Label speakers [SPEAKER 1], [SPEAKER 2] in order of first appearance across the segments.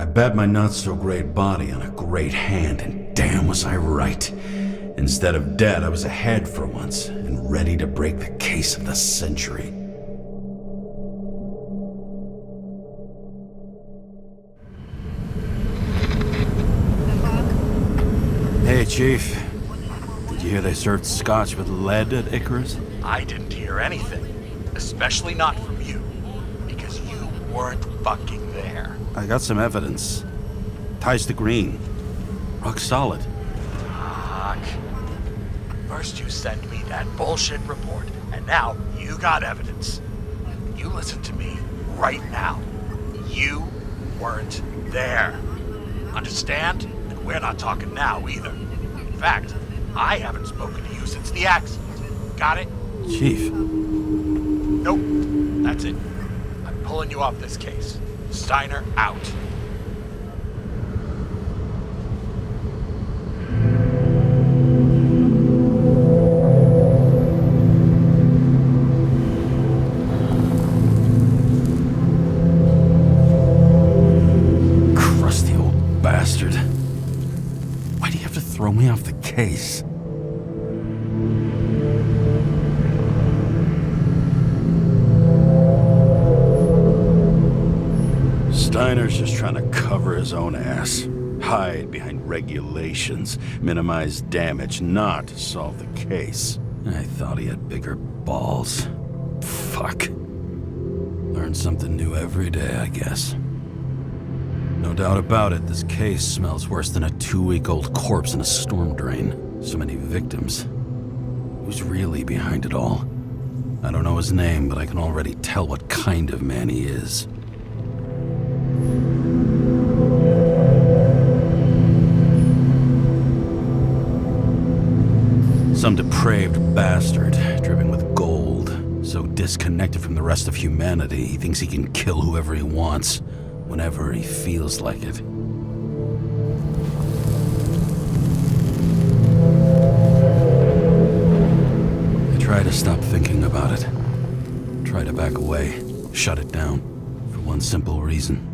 [SPEAKER 1] I bet my not-so-great body on a great hand, and damn was I right. Instead of dead, I was ahead for once, and ready to break the case of the century. Hey, Chief. Did you hear they served scotch with lead at Icarus?
[SPEAKER 2] I didn't hear anything. Especially not from you. Because you weren't fucking there.
[SPEAKER 1] I got some evidence. Ties to Green. Rock solid.
[SPEAKER 2] Fuck. First you send me that bullshit report, and now you got evidence. You listen to me right now. You weren't there. Understand? And we're not talking now either. In fact, I haven't spoken to you since the accident. Got it?
[SPEAKER 1] Chief.
[SPEAKER 2] Nope. That's it. I'm pulling you off this case. Steiner out.
[SPEAKER 1] Crusty old bastard. Why do you have to throw me off the case? Steiner's just trying to cover his own ass. Hide behind regulations, minimize damage, not solve the case. I thought he had bigger balls. Fuck. Learn something new every day, I guess. No doubt about it, this case smells worse than a 2-week-old corpse in a storm drain. So many victims. Who's really behind it all? I don't know his name, but I can already tell what kind of man he is. Some depraved bastard, dripping with gold, so disconnected from the rest of humanity, he thinks he can kill whoever he wants, whenever he feels like it. I try to stop thinking about it. Try to back away, shut it down, for one simple reason.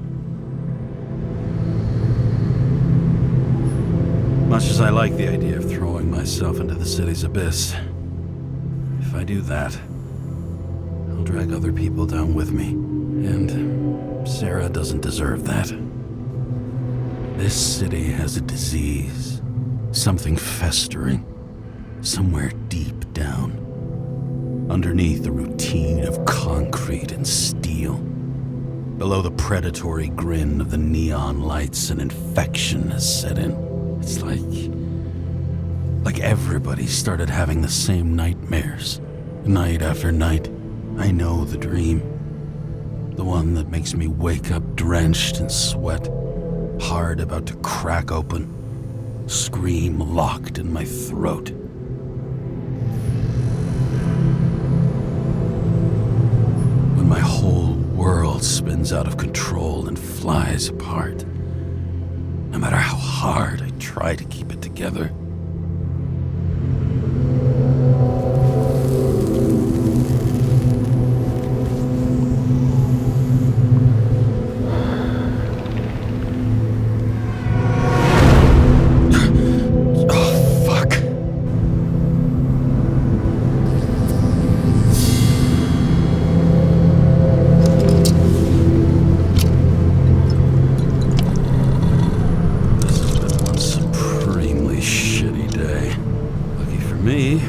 [SPEAKER 1] Much as I like the idea of throwing myself into the city's abyss, if I do that, I'll drag other people down with me, and Sarah doesn't deserve that. This city has a disease, something festering, somewhere deep down, underneath the routine of concrete and steel. Below the predatory grin of the neon lights, an infection has set in. It's like everybody started having the same nightmares, night after night. I know the dream. The one that makes me wake up drenched in sweat, heart about to crack open, scream locked in my throat. When my whole world spins out of control and flies apart. No matter how hard I try to keep it together. Oh, fuck. Me,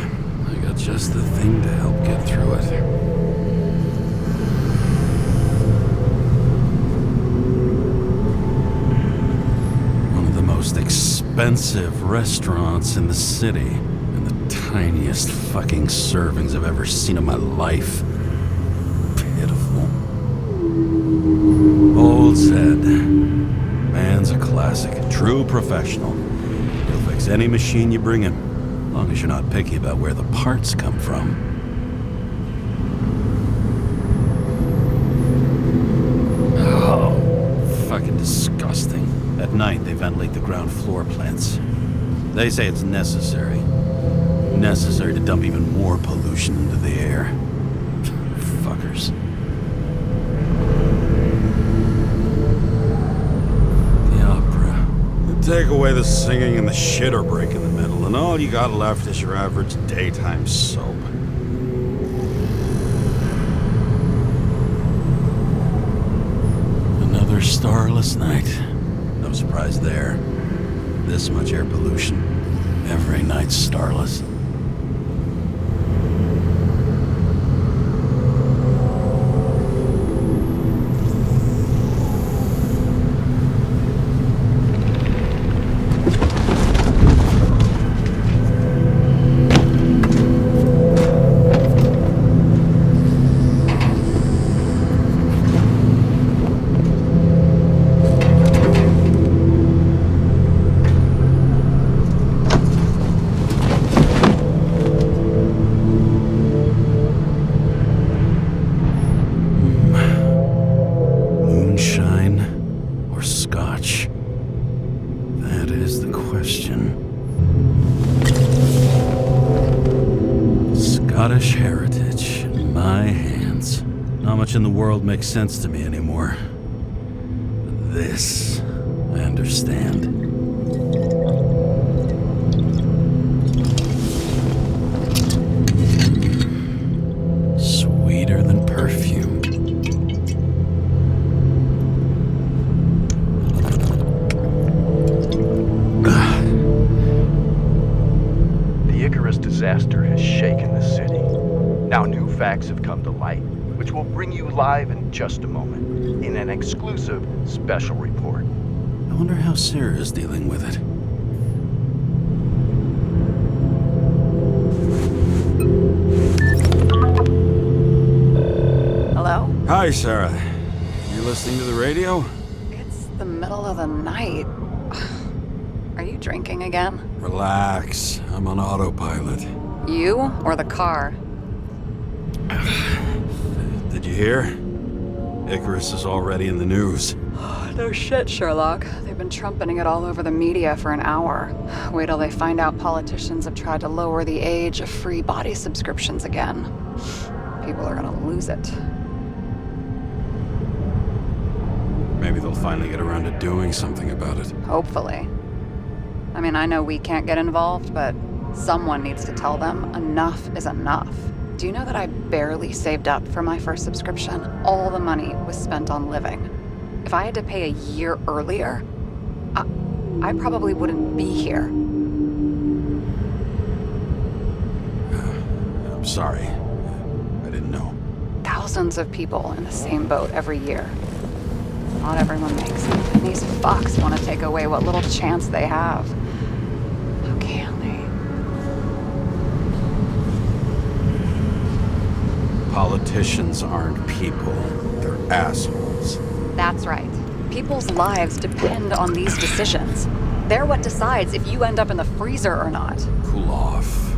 [SPEAKER 1] I got just the thing to help get through it. One of the most expensive restaurants in the city, and the tiniest fucking servings I've ever seen in my life. Pitiful. Old Zed. Man's a classic, a true professional. He'll fix any machine you bring him. As long as you're not picky about where the parts come from. Oh, fucking disgusting. At night, they ventilate the ground floor plants. They say it's necessary. Necessary to dump even more pollution into the air. Fuckers.
[SPEAKER 3] Take away the singing and the shitter break in the middle, and all you got left is your average daytime soap.
[SPEAKER 1] Another starless night. No surprise there. This much air pollution. Every night's starless. Scottish heritage in my hands. Not much in the world makes sense to me anymore. But this, I understand. Sweeter than perfume.
[SPEAKER 2] The Icarus disaster has shaken the city. Now new facts have come to light, which will bring you live in just a moment, in an exclusive special report.
[SPEAKER 1] I wonder how Sarah is dealing with it.
[SPEAKER 4] Hello?
[SPEAKER 3] Hi, Sarah. You listening to the radio?
[SPEAKER 4] It's the middle of the night. Are you drinking again?
[SPEAKER 3] Relax. I'm on autopilot.
[SPEAKER 4] You or the car?
[SPEAKER 3] Did you hear? Icarus is already in the news.
[SPEAKER 4] No shit, Sherlock. They've been trumpeting it all over the media for an hour. Wait till they find out politicians have tried to lower the age of free body subscriptions again. People are gonna lose it.
[SPEAKER 3] Maybe they'll finally get around to doing something about it.
[SPEAKER 4] Hopefully. I mean, I know we can't get involved, but someone needs to tell them enough is enough. Do you know that I barely saved up for my first subscription? All the money was spent on living. If I had to pay a year earlier, I probably wouldn't be here.
[SPEAKER 3] I'm sorry. I didn't know.
[SPEAKER 4] Thousands of people in the same boat every year. Not everyone makes it. And these fucks want to take away what little chance they have. How can they?
[SPEAKER 3] Politicians aren't people. They're assholes.
[SPEAKER 4] That's right. People's lives depend on these decisions. They're what decides if you end up in the freezer or not.
[SPEAKER 3] Cool off.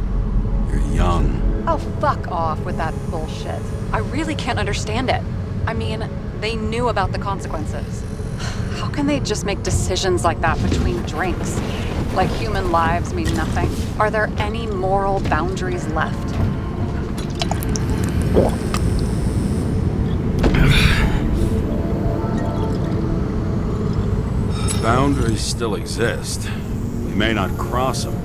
[SPEAKER 3] You're young.
[SPEAKER 4] Oh, fuck off with that bullshit. I really can't understand it. I mean, they knew about the consequences. How can they just make decisions like that between drinks? Like human lives mean nothing? Are there any moral boundaries left?
[SPEAKER 3] Boundaries still exist. We may not cross them,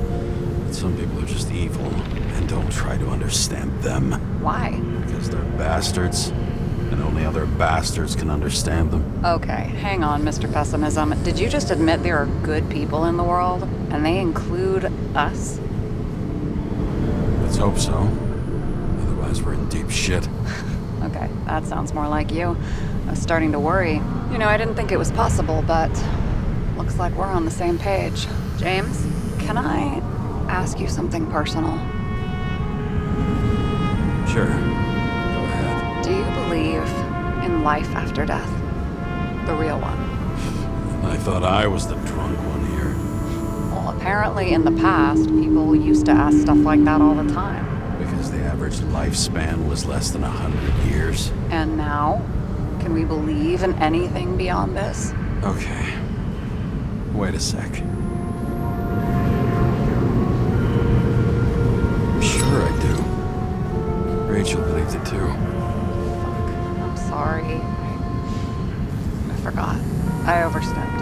[SPEAKER 3] but some people are just evil and don't try to understand them.
[SPEAKER 4] Why?
[SPEAKER 3] Because they're bastards, and only other bastards can understand them.
[SPEAKER 4] Okay, hang on, Mr. Pessimism. Did you just admit there are good people in the world, and they include us?
[SPEAKER 3] Let's hope so. Otherwise, we're in deep shit.
[SPEAKER 4] Okay, that sounds more like you. I was starting to worry. You know, I didn't think it was possible, but looks like we're on the same page. James, can I ask you something personal?
[SPEAKER 3] Sure. Go ahead.
[SPEAKER 4] Do you believe in life after death? The real one?
[SPEAKER 3] I thought I was the drunk one here.
[SPEAKER 4] Well, apparently in the past, people used to ask stuff like that all the time.
[SPEAKER 3] Because the average lifespan was less than 100 years.
[SPEAKER 4] And now? Can we believe in anything beyond this?
[SPEAKER 3] Okay. Wait a sec. Sure I do. Rachel believes it too.
[SPEAKER 4] Fuck, I'm sorry. I forgot. I overstepped.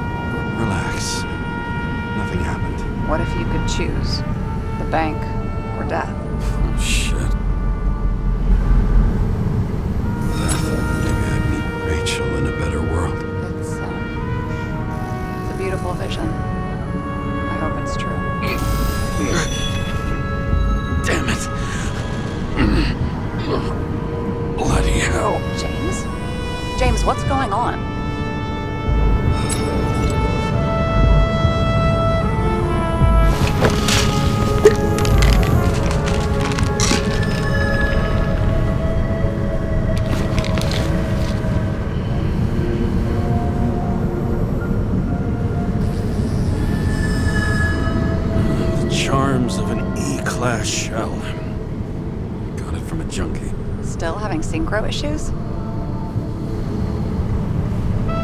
[SPEAKER 3] Relax. Nothing happened.
[SPEAKER 4] What if you could choose? The bank or death?
[SPEAKER 3] Oh, shit. Maybe I'd meet Rachel in a better world.
[SPEAKER 4] It's a beautiful vision. I hope it's true.
[SPEAKER 3] Damn it. Bloody hell.
[SPEAKER 4] James? James, what's going on?
[SPEAKER 3] Charms of an E-class shell. Got it from a junkie.
[SPEAKER 4] Still having synchro issues?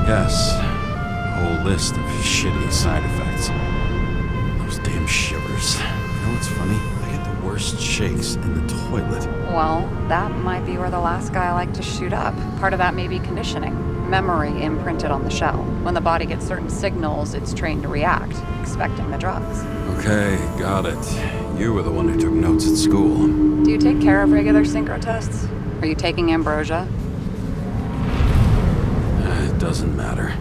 [SPEAKER 3] Yes. A whole list of shitty side effects. Those damn shivers. You know what's funny? I get the worst shakes in the toilet.
[SPEAKER 4] Well, that might be where the last guy liked to shoot up. Part of that may be conditioning. Memory imprinted on the shell. When the body gets certain signals, it's trained to react, expecting the drugs.
[SPEAKER 3] Okay, got it. You were the one who took notes at school.
[SPEAKER 4] Do you take care of regular synchro tests? Are you taking ambrosia?
[SPEAKER 3] It doesn't matter.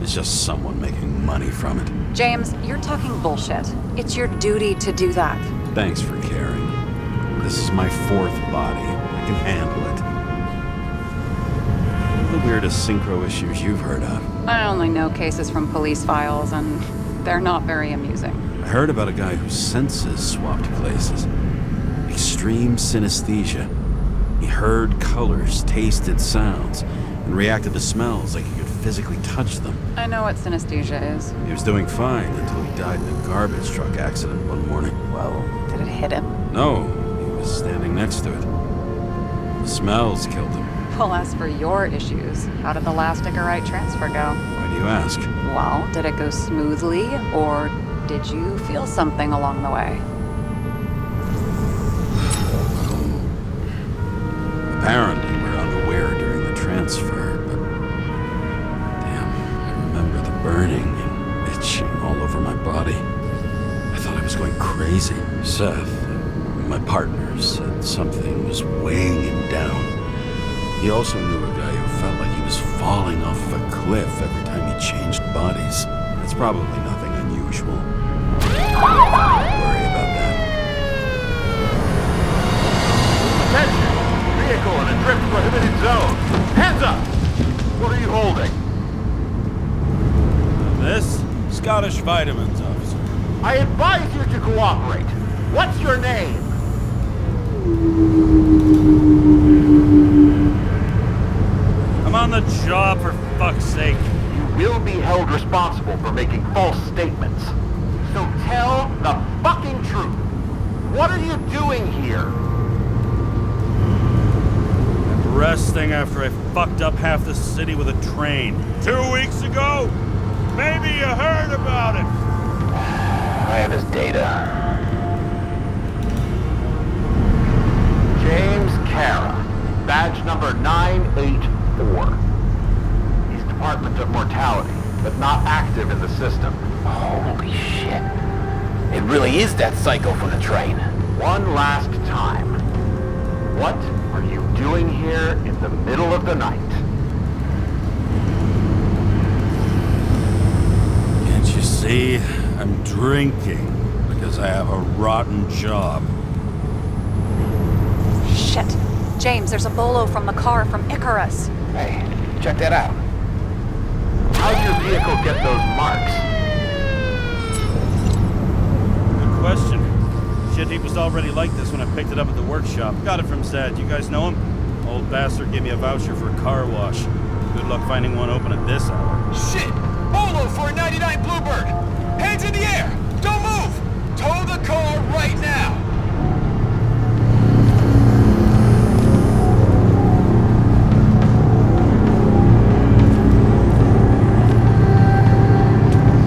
[SPEAKER 3] It's just someone making money from it.
[SPEAKER 4] James, you're talking bullshit. It's your duty to do that.
[SPEAKER 3] Thanks for caring. This is my fourth body. I can handle it. What are the weirdest synchro issues you've heard of?
[SPEAKER 4] I only know cases from police files, and they're not very amusing.
[SPEAKER 3] I heard about a guy whose senses swapped places. Extreme synesthesia. He heard colors, tasted sounds, and reacted to smells like he could physically touch them.
[SPEAKER 4] I know what synesthesia is.
[SPEAKER 3] He was doing fine until he died in a garbage truck accident one morning.
[SPEAKER 4] Whoa, did it hit him?
[SPEAKER 3] No, he was standing next to it. The smells killed him.
[SPEAKER 4] Well, as for your issues, how did the last Icarite transfer go?
[SPEAKER 3] Why do you ask?
[SPEAKER 4] Well, did it go smoothly, or did you feel something along the way?
[SPEAKER 3] Apparently, we're unaware during the transfer, but... Damn, I remember the burning and itching all over my body. I thought I was going crazy. Seth, my partner, said something was weighing him down. He also knew a guy who felt like he was falling off of a cliff every time he changed bodies. It's probably nothing unusual. Don't worry about that.
[SPEAKER 5] Attention! Vehicle in a drift prohibited zone. Hands up! What are you holding?
[SPEAKER 3] This? Scottish vitamins, officer.
[SPEAKER 5] I advise you to cooperate. What's your name?
[SPEAKER 6] I'm on the job, for fuck's sake.
[SPEAKER 5] You will be held responsible for making false statements. So tell the fucking truth. What are you doing here?
[SPEAKER 6] I'm resting after I fucked up half the city with a train. 2 weeks ago? Maybe you heard about it.
[SPEAKER 5] I have his data. James Karra, badge number 984. He's Department of Mortality, but not active in the system.
[SPEAKER 7] Holy shit. It really is that psycho from the train.
[SPEAKER 5] One last time. What are you doing here in the middle of the night?
[SPEAKER 3] Can't you see? I'm drinking because I have a rotten job.
[SPEAKER 4] Shit. James, there's a bolo from the car from Icarus.
[SPEAKER 7] Hey, check that out.
[SPEAKER 5] How'd your vehicle get those marks?
[SPEAKER 6] Good question. Shit heap was already like this when I picked it up at the workshop. Got it from Sad. You guys know him? Old bastard gave me a voucher for a car wash. Good luck finding one open at this hour.
[SPEAKER 7] Shit! Bolo for a 99 Bluebird! Hands in the air! Don't move! Tow the car right now!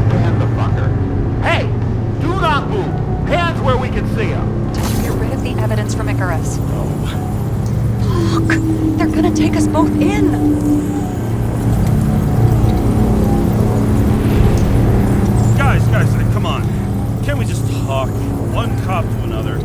[SPEAKER 5] Stand the fucker. Hey! Do not move! Hands where we can see him!
[SPEAKER 4] Did you get rid of the evidence from Icarus? Fuck! They're gonna take us both in!
[SPEAKER 6] Guys, come on. we just talk? One cop to another.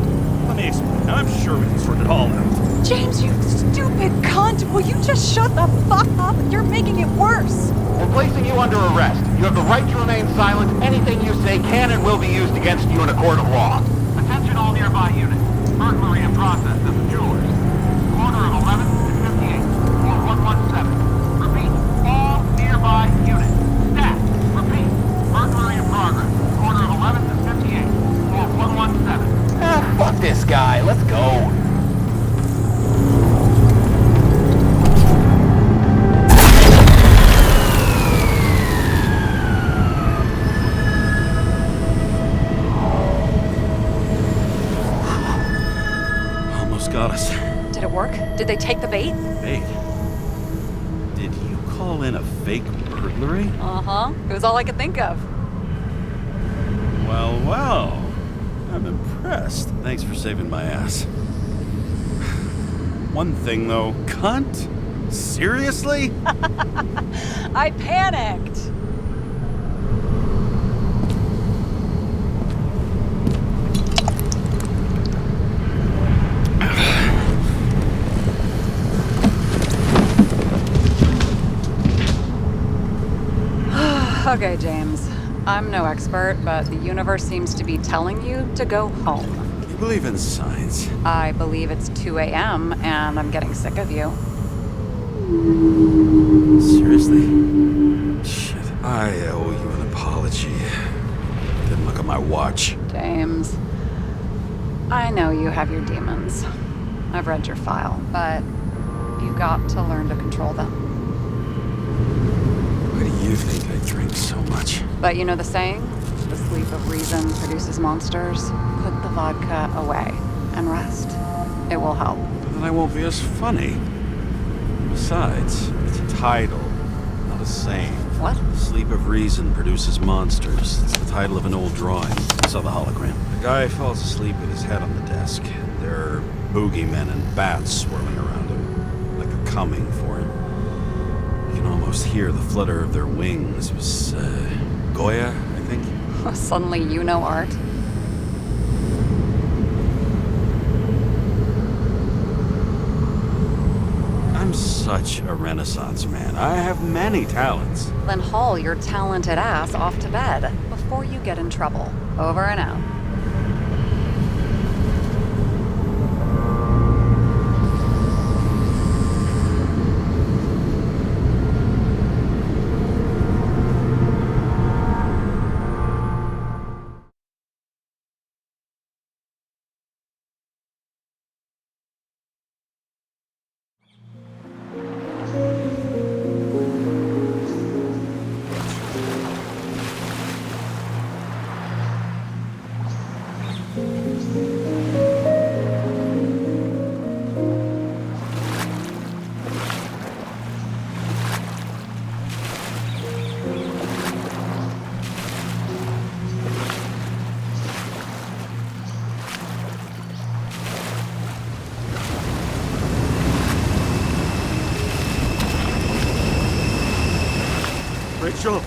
[SPEAKER 6] Let me explain. I'm sure we can sort it all out.
[SPEAKER 4] James, you stupid cunt! Will you just shut the fuck up? You're making it worse!
[SPEAKER 5] We're placing you under arrest. You have the right to remain silent. Anything you say can and will be used against you in a court of law. Attention all nearby units. Burglary in process at the jewelers. Corner of 11th and 58. Floor 117. Repeat. All nearby units. Staff. Repeat. Burglary in progress. Corner of 11th and 58. Floor 117. Fuck this guy. Let's go.
[SPEAKER 3] Got us.
[SPEAKER 4] Did it work? Did they take the bait?
[SPEAKER 3] Bait? Did you call in a fake burglary?
[SPEAKER 4] Uh-huh. It was all I could think of.
[SPEAKER 3] Well, well. I'm impressed. Thanks for saving my ass. One thing, though. Cunt? Seriously?
[SPEAKER 4] I panicked. Okay, James. I'm no expert, but the universe seems to be telling you to go home.
[SPEAKER 3] You believe in science?
[SPEAKER 4] I believe it's 2 a.m. and I'm getting sick of you.
[SPEAKER 3] Seriously? Shit. I owe you an apology. Didn't look at my watch.
[SPEAKER 4] James, I know you have your demons. I've read your file, but you've got to learn to control them.
[SPEAKER 3] Why do you think I drink so much?
[SPEAKER 4] But you know the saying? The sleep of reason produces monsters. Put the vodka away and rest. It will help.
[SPEAKER 3] But then I won't be as funny. Besides, it's a title, not a saying.
[SPEAKER 4] What?
[SPEAKER 3] Sleep of Reason Produces Monsters. It's the title of an old drawing. I saw the hologram. The guy falls asleep with his head on the desk. There are boogeymen and bats swirling around him, like they're coming for him. You can almost hear the flutter of their wings. It was, Goya, I think?
[SPEAKER 4] Suddenly you know art.
[SPEAKER 3] I'm such a Renaissance man. I have many talents.
[SPEAKER 4] Then haul your talented ass off to bed before you get in trouble. Over and out.
[SPEAKER 3] Rachel!